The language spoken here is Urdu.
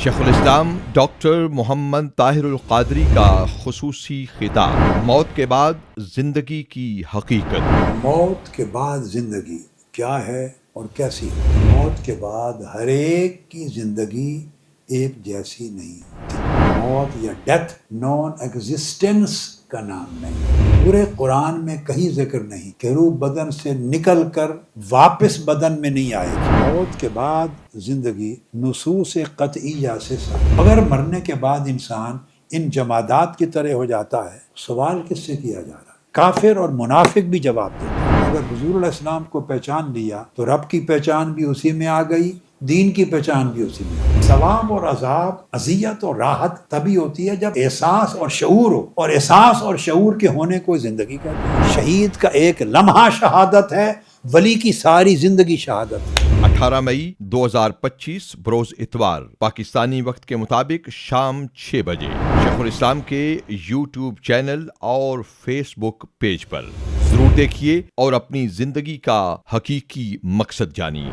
شیخ الاسلام ڈاکٹر محمد طاہر القادری کا خصوصی خطاب، موت کے بعد زندگی کی حقیقت۔ موت کے بعد زندگی کیا ہے اور کیسی ہے؟ موت کے بعد ہر ایک کی زندگی ایک جیسی نہیں ہوتی۔ موت یا ڈیتھ نان ایگزسٹنس کا نام نہیں۔ پورے قرآن میں کہیں ذکر نہیں کہ روح بدن سے نکل کر واپس بدن میں نہیں آئے گی۔ موت کے بعد زندگی نصوص قطعیہ سے ثابت۔ اگر مرنے کے بعد انسان ان جمادات کی طرح ہو جاتا ہے، سوال کس سے کیا جا رہا ہے؟ کافر اور منافق بھی جواب دیتے ہیں۔ اگر حضور علیہ السلام کو پہچان لیا تو رب کی پہچان بھی اسی میں آ گئی، دین کی پہچان بھی اسی میں آ گئی۔ ثواب اور عذاب، اذیت اور راحت تبھی ہوتی ہے جب احساس اور شعور ہو، اور احساس اور شعور کے ہونے کو زندگی کہتے ہیں۔ شہید کا ایک لمحہ شہادت ہے، ولی کی ساری زندگی شہادت ہے۔ 18 مئی 2025 بروز اتوار پاکستانی وقت کے مطابق شام 6 بجے شیخ الاسلام کے یوٹیوب چینل اور فیس بک پیج پر ضرور دیکھیے اور اپنی زندگی کا حقیقی مقصد جانیے۔